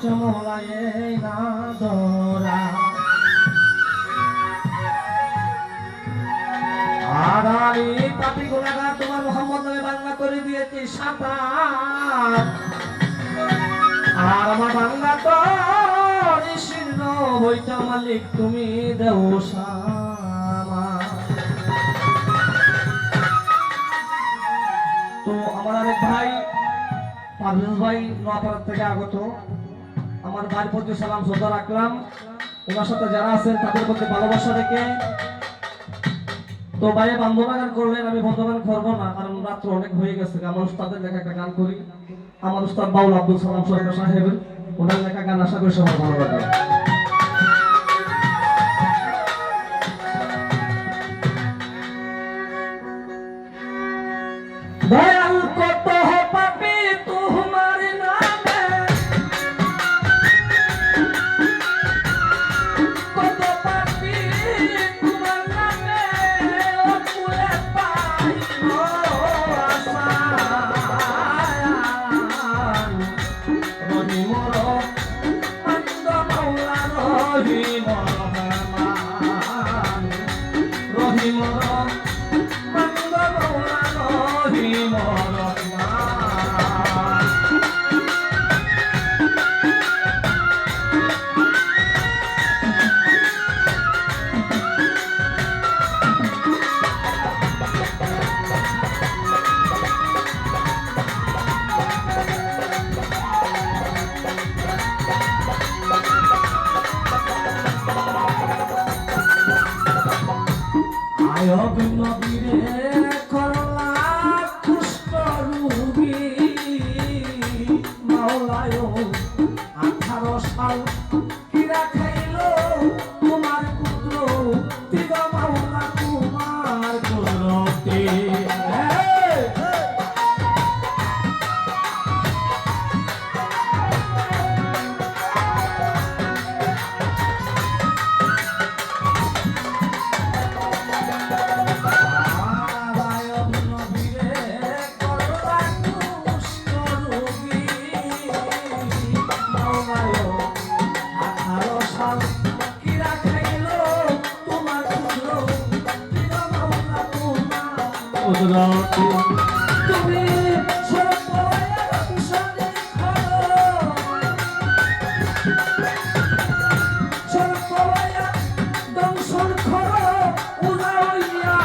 চমলায়ে না ধরা আর আমি পাপী গুনাহগার তোমার মুহাম্মদ নামে বাংলা করে দিয়েছি সাঁতার আর আমার বাংলা তো নিশীর্ণ হইতা মালিক তুমি দেও সামা তো আমার আরেক ভাই পারভেজ ভাই নোয়াপাড়া থেকে আগত আমার ভাইয়ের প্রতি সালাম শ্রদ্ধা রাখলাম ওনার সাথে যারা আছেন তাদের প্রতি ভালোবাসা রেখে তো ভাইয়ে বন্ধগান করলেন আমি বন্ধগান করবো না কারণ রাত্র অনেক হয়ে গেছে আমার উস্তাদের লেখা একটা গান করি আমার উস্তাদ বাউল আব্দুল সালাম সরকার সাহেবের ওনার লেখা গান আশা করি সবার ভালো লাগে দয়াল কত পাপী তোমার নামে কত পাপী তোমার নামে অকুলে পাইল আসান রহিমর মন্দ মাওলা রহিমর রহমান রহিমর মন্দ মাওলা রহিমর নবীরে করলা কুষ্ঠ রোগী মাওলায় 18 সাল কিরা খাইল তোমার পুত্র দিগ মাওলা তোমার কুদরতে তুমি দংশন করো উড়াইয়া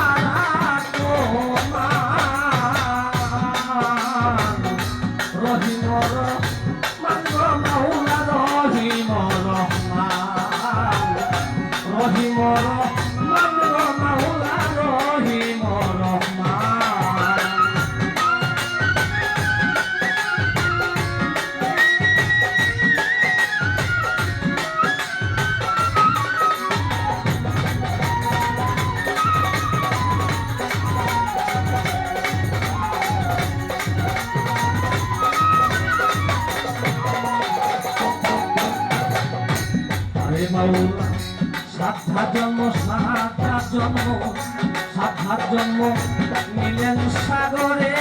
রহিমর মানব মাওলা রহিমর রহমান রহিমর মানব মাওলা রহিমর রহমান মাওলা সাত জন্ম নিলেন সাগরে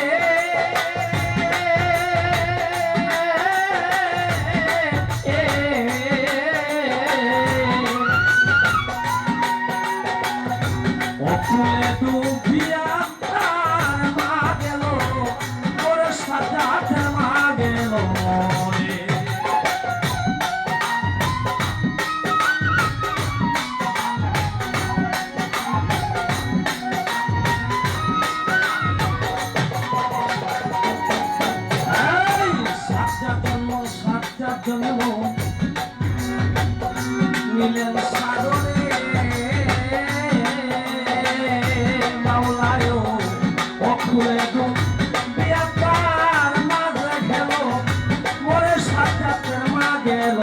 অকুলে ডুবিয়া তার মা গেল ওরে সাজাত মা গেল নিলেন সাগরে মাওলায় অকুলে ডুবিয়া তার মাঝে গেল মোরে সাজাতের মা গেল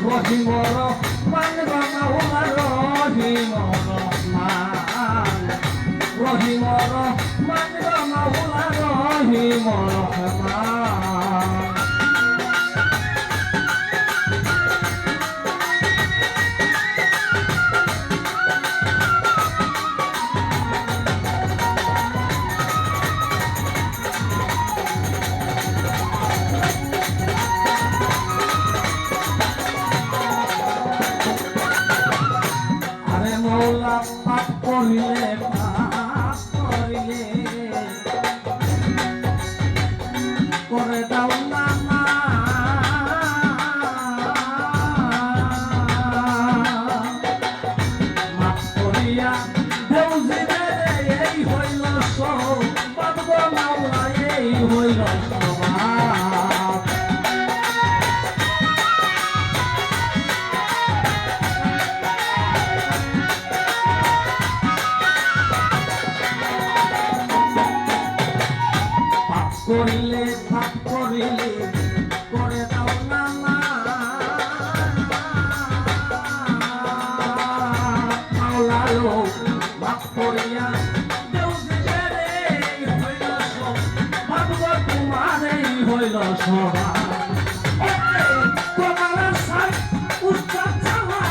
রহিমর মানব মাওলা রহিমর রহমান রহিমর মানব মাওলা রহিমর রহমান দেউজিরে এই হইল সব বাবগো মাওলা এই হইল সব করিলে পাপ করিলে করে দাও না মাওলালো মাপ করিয়া দেও দিলে হইল সব ভাবব তোমারই হইল সবা তোমার সাই উস্তাদ চালা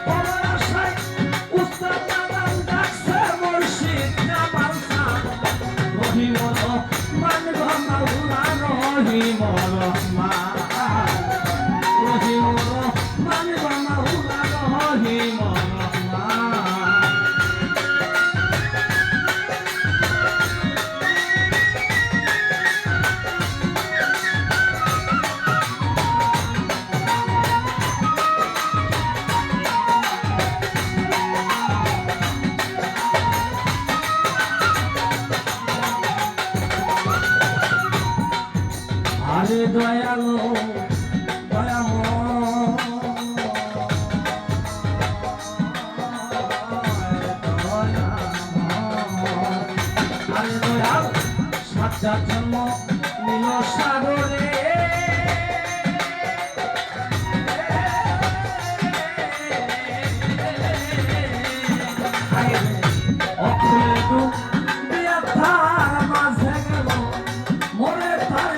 তোমার সাই উস্তাদ চালা ডাকছে মুর্শিদ রহিম মান মাওলা রহিম রহমান রহিম মান মাওলা রহিম রহমান আরে দয়ালো আরে দয়াল সাজ্জাদ জন্ম নীল সাগরে অক্ষরে ডুব দিয়া তার মাঝে গেল মরে তার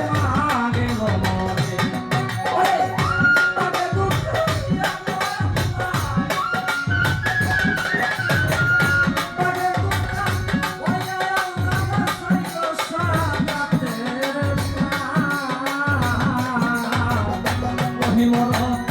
রহিম